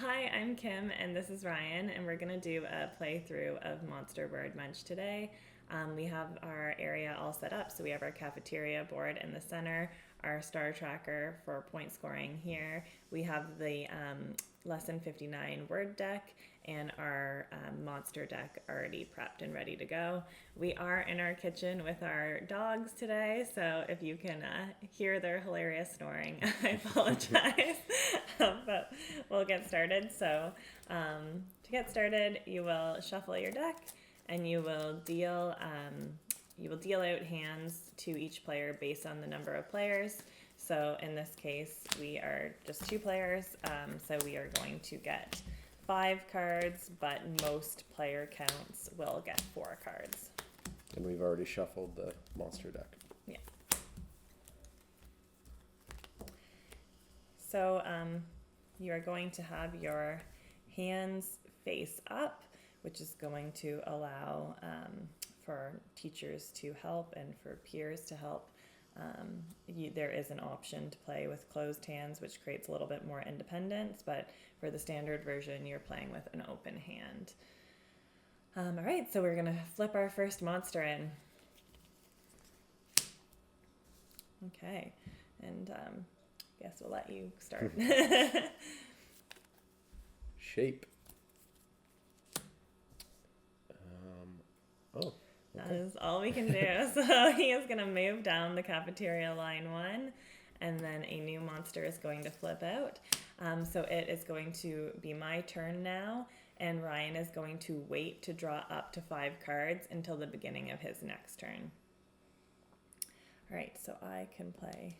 Hi, I'm Kim, and this is Ryan, and we're going to do a playthrough of Monster Word Munch today. We have our area all set up, so we have our cafeteria board in the center, our star tracker for point scoring here. We have the Lesson 59 word deck and our monster deck already prepped and ready to go. We are in our kitchen with our dogs today, so if you can hear their hilarious snoring, I apologize. But we'll get started. So to get started, you will shuffle your deck and you will deal out hands to each player based on the number of players. So in this case, we are just 2 players, so we are going to get 5 cards, but most player counts will get 4 cards. And we've already shuffled the monster deck. Yeah. So you are going to have your hands face up, which is going to allow for teachers to help and for peers to help. There is an option to play with closed hands, which creates a little bit more independence, but for the standard version, you're playing with an open hand. All right, so we're going to flip our first monster in. Okay, and guess we'll let you start. Shape. Okay. That is all we can do. So he is going to move down the cafeteria line 1, and then a new monster is going to flip out. So it is going to be my turn now, and Ryan is going to wait to draw up to 5 cards until the beginning of his next turn. All right, so I can play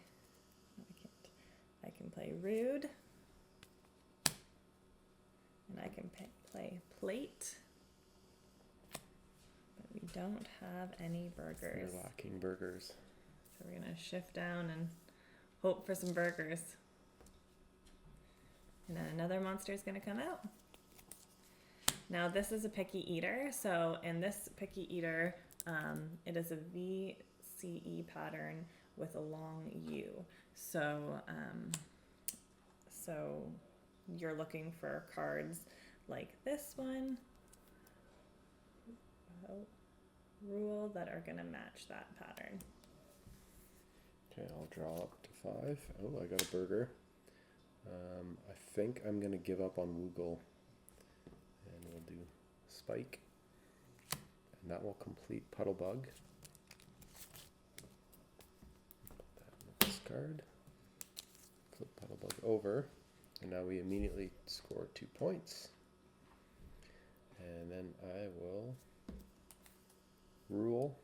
rude, and I can play plate. We don't have any burgers. You're lacking burgers. So we're going to shift down and hope for some burgers. And then another monster is going to come out. Now this is a picky eater. So in this picky eater, it is a VCE pattern with a long U. So, so you're looking for cards like this one. Rule that are going to match that pattern. Okay, I'll draw up to 5. Oh, I got a burger. I think I'm going to give up on Woogle. And we'll do Spike. And that will complete Puddlebug. Put that in this card. Flip Puddlebug over. And now we immediately score 2 points. And then I will rule.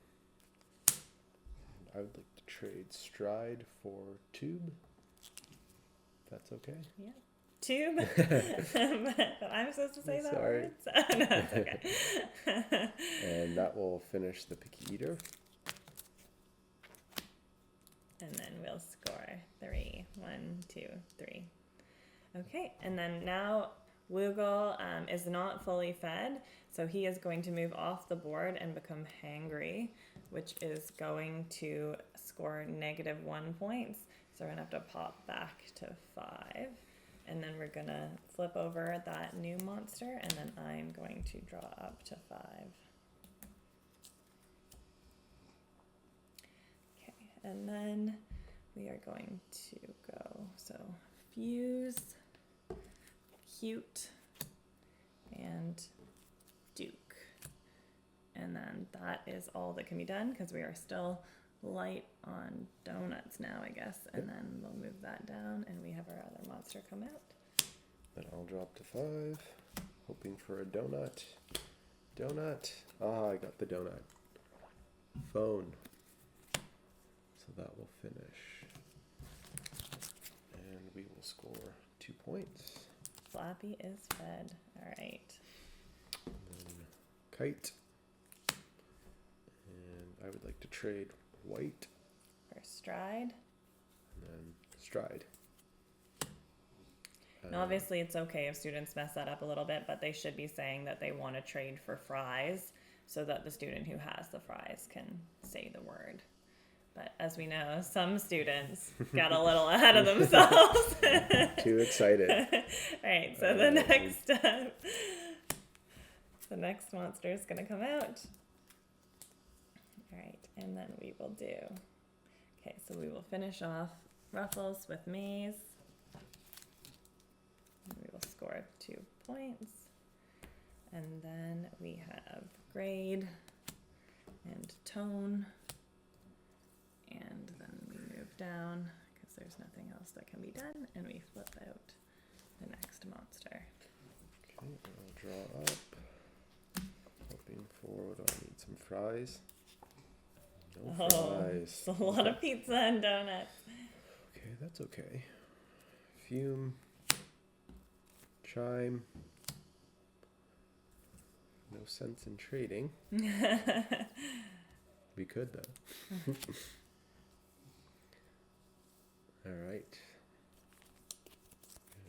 I would like to trade Stride for Tube. If that's okay. Yeah. Tube. But I'm supposed to say that word. So, no, it's okay. And that will finish the picky eater. And then we'll score 3. 1, 2, 3. Okay, and then now Woogle is not fully fed, so he is going to move off the board and become hangry, which is going to score -1 points. So we're going to have to pop back to 5. And then we're going to flip over that new monster, and then I'm going to draw up to 5. Okay, and then we are going to go, so fuse, cute, and Duke. And then that is all that can be done because we are still light on donuts now, I guess. And then we'll move that down and we have our other monster come out. Then I'll drop to 5, hoping for a donut. Donut. Ah, I got the donut. Phone. So that will finish. And we will score 2 points. Flappy is fed. All right. And then kite. And I would like to trade white. For stride. And then stride. Now, obviously, it's okay if students mess that up a little bit, but they should be saying that they want to trade for fries so that the student who has the fries can say the word. But as we know, some students got a little ahead of themselves. Too excited. All right, so the next monster is going to come out. All right, and then we will do, okay, so we will finish off Ruffles with Maze. We will score 2 points. And then we have Grade and Tone. And then we move down because there's nothing else that can be done, and we flip out the next monster. Okay, I'll draw up. Hoping for what I need some fries. No fries. It's a lot of pizza and donuts. Okay, that's okay. Fume. Chime. No sense in trading. We could though. All right.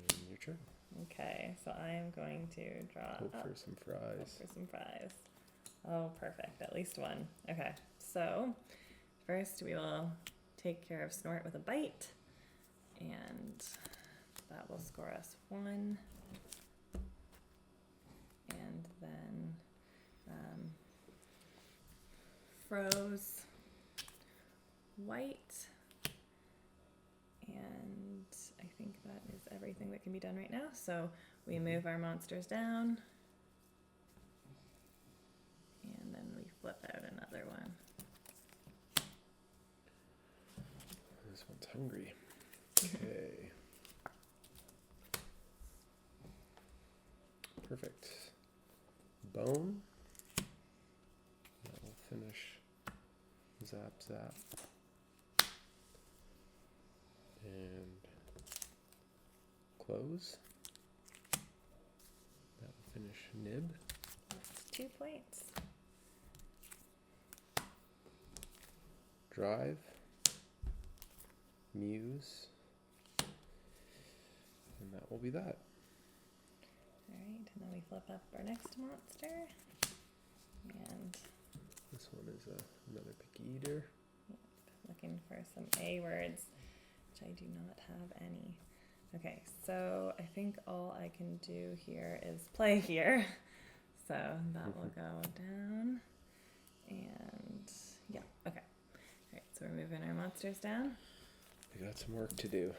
And your turn. Okay, so I am going to draw Hope up for some fries. for some fries. Oh, perfect. At least one. Okay, so first we will take care of Snort with a bite, and that will score us 1. And then Froze White. And I think that is everything that can be done right now. So we move our monsters down. And then we flip out another one. This one's hungry. Okay. Perfect. Bone. That will finish. Zap, zap. And close. That will finish nib. That's 2 points. Drive. Muse. And that will be that. Alright, and then we flip up our next monster. And This one is another picky eater. looking for some A words, which I do not have any. Okay, so I think all I can do here is play here. So that will go down. And yeah, okay. Alright, so we're moving our monsters down. We got some work to do.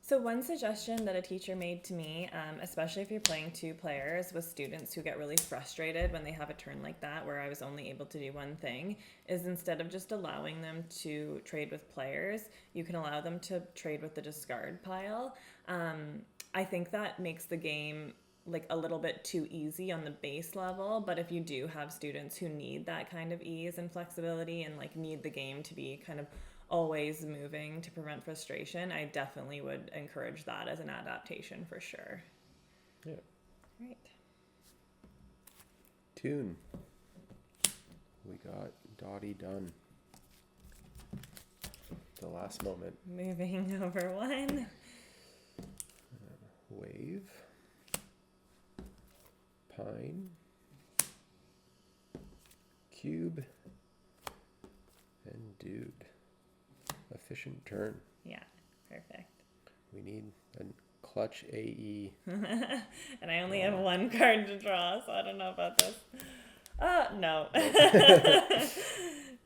So one suggestion that a teacher made to me, especially if you're playing 2 players with students who get really frustrated when they have a turn like that where I was only able to do one thing, is instead of just allowing them to trade with players, you can allow them to trade with the discard pile. I think that makes the game like a little bit too easy on the base level, but if you do have students who need that kind of ease and flexibility and like need the game to be kind of always moving to prevent frustration, I definitely would encourage that as an adaptation for sure. Yeah. Right. Tune. We got Dottie done. The last moment. Moving over 1. Wave. Pine. Cube. And Dude. Efficient turn. Yeah, perfect. We need a clutch AE. And I only have 1 card to draw, so I don't know about this. No.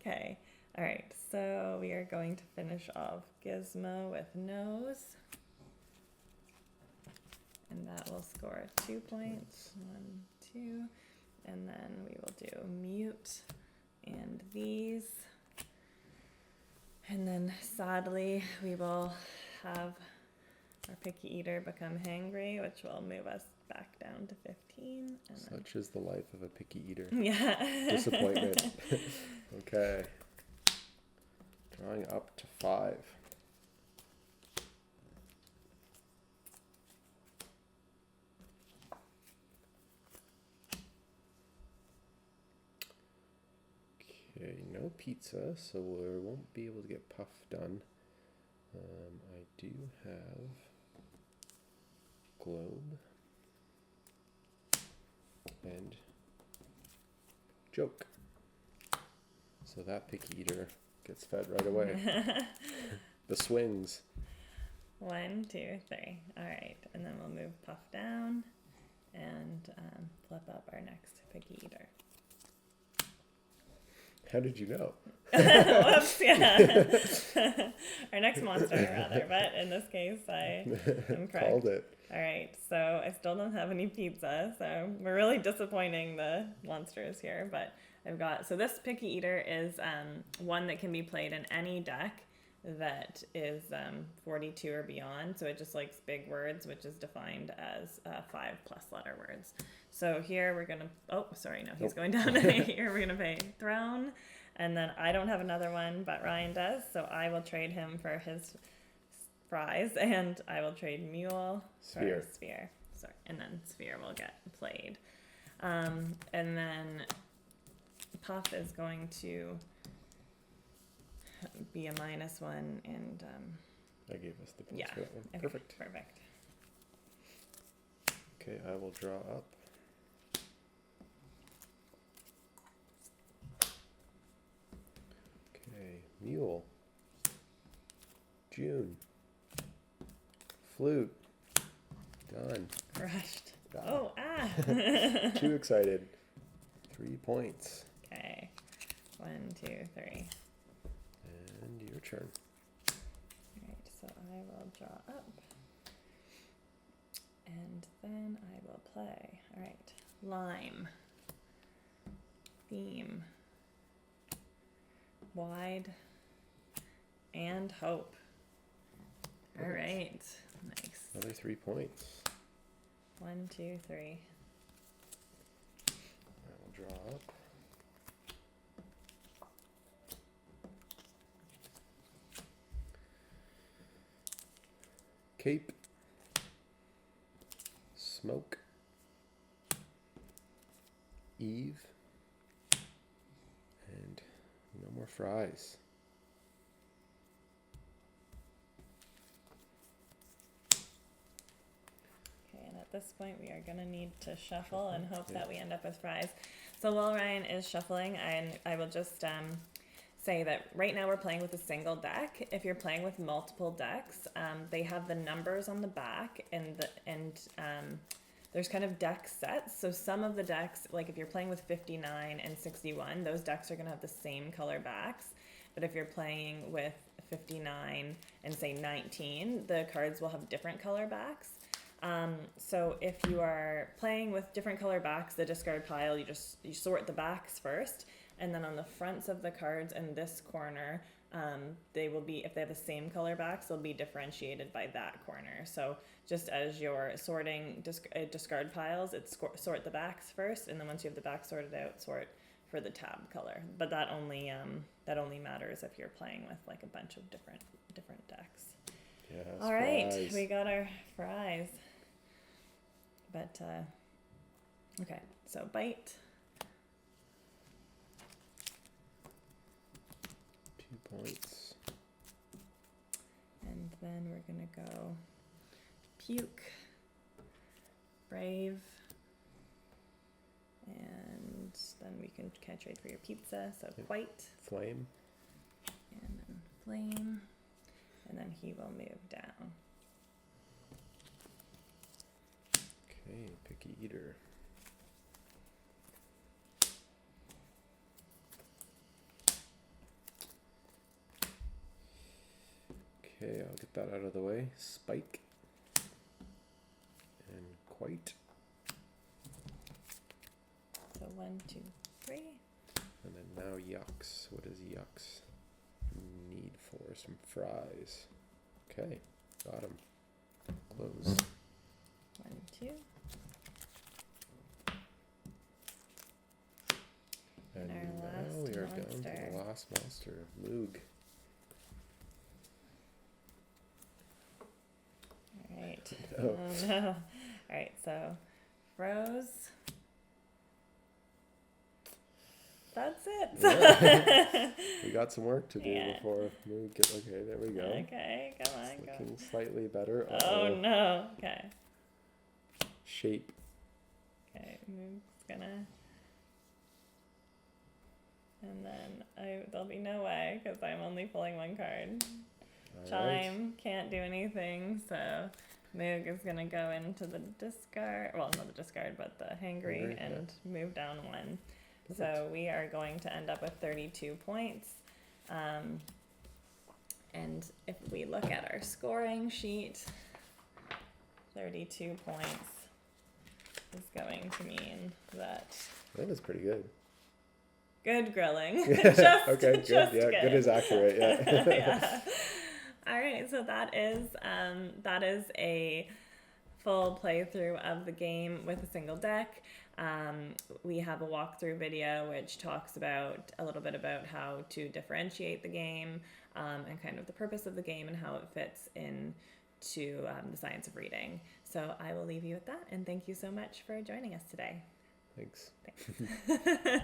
Okay. All right. So we are going to finish off Gizmo with Nose. And that will score 2 points. 1, 2. And then we will do Mute and these. And then sadly, we will have our picky eater become hangry, which will move us back down to 15. And Such is the life of a picky eater. yeah. Disappointment. Okay. Drawing up to 5. Okay, no pizza, so we won't be able to get puff done. I do have globe and joke. So that picky eater gets fed right away. The swings. 1, 2, 3. All right, and then we'll move Puff down and flip up our next picky eater. How did you know? Whoops, yeah. Our next monster, rather, but in this case, I am correct. Called it. All right, so I still don't have any pizza, so we're really disappointing the monsters here, but I've got, so this picky eater is one that can be played in any deck that is 42 or beyond, so it just likes big words, which is defined as 5+ letter words. So here we're gonna, oh, sorry, no, he's going down to here. We're gonna play Throne, and then I don't have another one, but Ryan does, so I will trade him for his fries, and I will trade Mule for Sphere. Sorry, and then Sphere will get played. And then Puff is going to be a -1, and I gave us the points yeah, for that one. okay, Perfect. Okay, I will draw up. Okay, Mule. June. Flute. Done. Crushed. Ah. Oh, ah. Too excited. 3 points. Okay. 1, 2, 3. And your turn. All right, so I will draw up. And then I will play. All right. Lime. Theme. Wide. And hope. All right. Nice. Another 3 points. 1, 2, 3. I will draw up. Cape. Smoke. Eve. And no more fries. Okay, and at this point we are going to need to shuffle and hope that we end up with fries. So while Ryan is shuffling, I will just say that right now we're playing with a single deck. If you're playing with multiple decks, they have the numbers on the back, and there's kind of deck sets. So some of the decks, like if you're playing with 59 and 61, those decks are going to have the same color backs. But if you're playing with 59 and say 19, the cards will have different color backs. So if you are playing with different color backs, the discard pile, you sort the backs first, and then on the fronts of the cards in this corner, they will be, if they have the same color backs, they'll be differentiated by that corner. So just as you're sorting discard piles, it's sort the backs first, and then once you have the backs sorted out, sort for the tab color. But that only matters if you're playing with like a bunch of different decks. Yes, all right, fries. we got our fries. But okay, so bite. 2 points. And then we're gonna go puke, brave, and then we can trade for your pizza. So quite, Flame. and then flame, and then he will move down. Okay, picky eater. Okay, I'll get that out of the way. Spike. And quite. So 1, 2, 3. And then now yucks. What does yucks need for? Some fries. Okay, got him. Close. 1, 2. And our now last we are down to monster. the last monster, Moog. All right. Oh. Oh no. All right, so froze. That's it. Yeah. We got some work to do Yeah. before Moog get. Okay, there we go. Okay, come on, It's go. looking slightly better. Oh no. Okay. Shape. Okay, Moog's gonna. And then there'll be no way because I'm only pulling one card. All Chime, can't do anything, so Moog is going to go into the discard, well, not the discard, but the hangry, Hangry, and move down one. Perfect. So we are going to end up with 32 points. And if we look at our scoring sheet, 32 points is going to mean that I think that's pretty good. good grilling. Okay, good. Just Yeah, good is accurate. Yeah. Yeah. All right, so that is a full playthrough of the game with a single deck. We have a walkthrough video which talks about a little bit about how to differentiate the game, and kind of the purpose of the game and how it fits into the science of reading. So I will leave you with that, and thank you so much for joining us today. Thanks. Thanks.